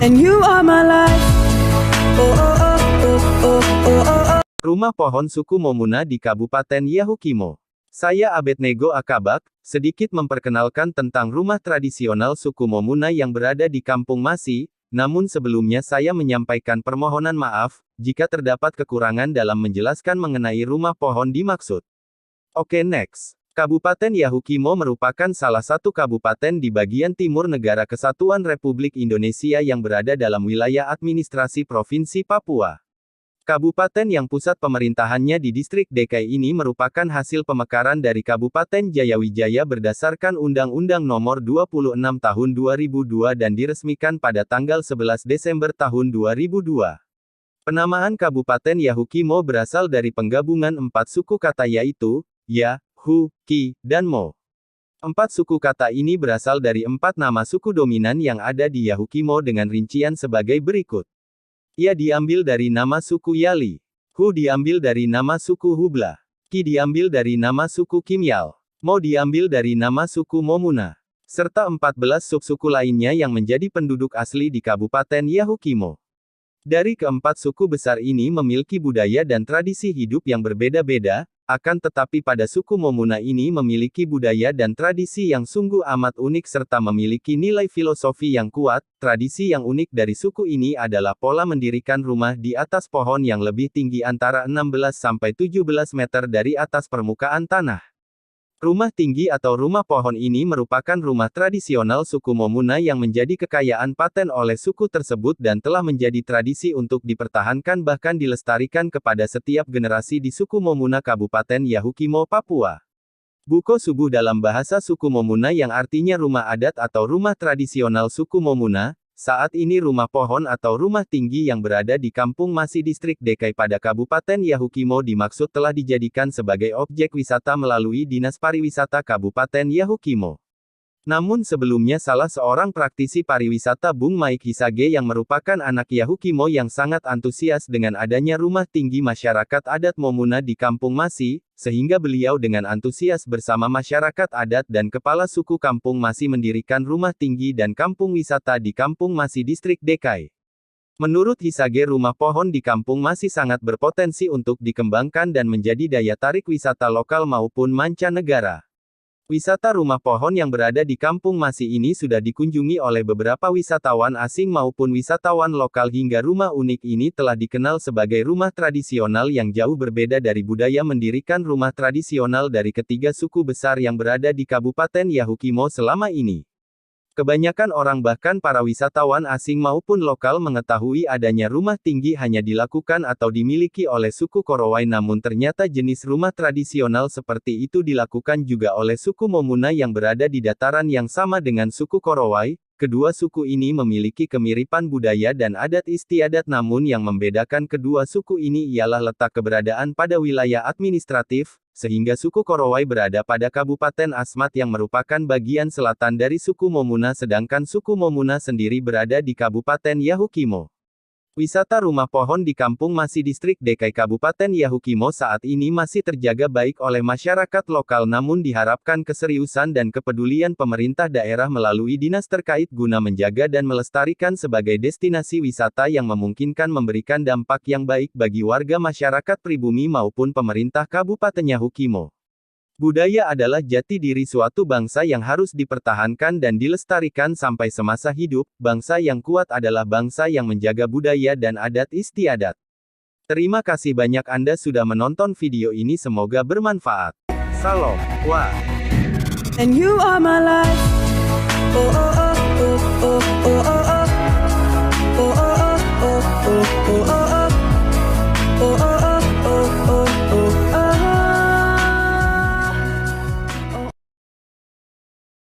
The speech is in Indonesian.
And you are my life. Oh, oh, oh, oh, oh, oh, oh, oh. Rumah pohon suku Momuna di Kabupaten Yahukimo. Saya Abednego Akabak, sedikit memperkenalkan tentang rumah tradisional suku Momuna yang berada di Kampung Masi, namun sebelumnya saya menyampaikan permohonan maaf, jika terdapat kekurangan dalam menjelaskan mengenai rumah pohon dimaksud. Oke, next. Kabupaten Yahukimo merupakan salah satu kabupaten di bagian timur Negara Kesatuan Republik Indonesia yang berada dalam wilayah administrasi Provinsi Papua. Kabupaten yang pusat pemerintahannya di distrik DKI ini merupakan hasil pemekaran dari Kabupaten Jayawijaya berdasarkan Undang-Undang Nomor 26 Tahun 2002 dan diresmikan pada tanggal 11 Desember tahun 2002. Penamaan Kabupaten Yahukimo berasal dari penggabungan 4 suku kata yaitu, Ya, Hu, Ki, dan Mo. 4 suku kata ini berasal dari 4 nama suku dominan yang ada di Yahukimo dengan rincian sebagai berikut. Ya diambil dari nama suku Yali. Hu diambil dari nama suku Hubla. Ki diambil dari nama suku Kimyal. Mo diambil dari nama suku Momuna. Serta 14 subsuku lainnya yang menjadi penduduk asli di Kabupaten Yahukimo. Dari keempat suku besar ini memiliki budaya dan tradisi hidup yang berbeda-beda, akan tetapi pada suku Momuna ini memiliki budaya dan tradisi yang sungguh amat unik serta memiliki nilai filosofi yang kuat. Tradisi yang unik dari suku ini adalah pola mendirikan rumah di atas pohon yang lebih tinggi antara 16 sampai 17 meter dari atas permukaan tanah. Rumah tinggi atau rumah pohon ini merupakan rumah tradisional suku Momuna yang menjadi kekayaan paten oleh suku tersebut dan telah menjadi tradisi untuk dipertahankan bahkan dilestarikan kepada setiap generasi di suku Momuna Kabupaten Yahukimo, Papua. Buko Subuh dalam bahasa suku Momuna yang artinya rumah adat atau rumah tradisional suku Momuna. Saat ini rumah pohon atau rumah tinggi yang berada di Kampung Masi distrik DKI pada Kabupaten Yahukimo dimaksud telah dijadikan sebagai objek wisata melalui Dinas Pariwisata Kabupaten Yahukimo. Namun sebelumnya salah seorang praktisi pariwisata Bung Mike Hisage yang merupakan anak Yahukimo yang sangat antusias dengan adanya rumah tinggi masyarakat adat Momuna di Kampung Masi, sehingga beliau dengan antusias bersama masyarakat adat dan kepala suku Kampung Masi mendirikan rumah tinggi dan kampung wisata di Kampung Masi distrik DKI. Menurut Hisage rumah pohon di Kampung Masi sangat berpotensi untuk dikembangkan dan menjadi daya tarik wisata lokal maupun mancanegara. Wisata rumah pohon yang berada di Kampung Masi ini sudah dikunjungi oleh beberapa wisatawan asing maupun wisatawan lokal hingga rumah unik ini telah dikenal sebagai rumah tradisional yang jauh berbeda dari budaya mendirikan rumah tradisional dari ketiga suku besar yang berada di Kabupaten Yahukimo selama ini. Kebanyakan orang bahkan para wisatawan asing maupun lokal mengetahui adanya rumah tinggi hanya dilakukan atau dimiliki oleh suku Korowai namun ternyata jenis rumah tradisional seperti itu dilakukan juga oleh suku Momuna yang berada di dataran yang sama dengan suku Korowai. Kedua suku ini memiliki kemiripan budaya dan adat istiadat namun yang membedakan kedua suku ini ialah letak keberadaan pada wilayah administratif, sehingga suku Korowai berada pada Kabupaten Asmat yang merupakan bagian selatan dari suku Momuna sedangkan suku Momuna sendiri berada di Kabupaten Yahukimo. Wisata rumah pohon di Kampung Masi distrik DKI Kabupaten Yahukimo saat ini masih terjaga baik oleh masyarakat lokal namun diharapkan keseriusan dan kepedulian pemerintah daerah melalui dinas terkait guna menjaga dan melestarikan sebagai destinasi wisata yang memungkinkan memberikan dampak yang baik bagi warga masyarakat pribumi maupun pemerintah Kabupaten Yahukimo. Budaya adalah jati diri suatu bangsa yang harus dipertahankan dan dilestarikan sampai semasa hidup. Bangsa yang kuat adalah bangsa yang menjaga budaya dan adat istiadat. Terima kasih banyak Anda sudah menonton video ini, semoga bermanfaat. Salam. Wah. And you are my life.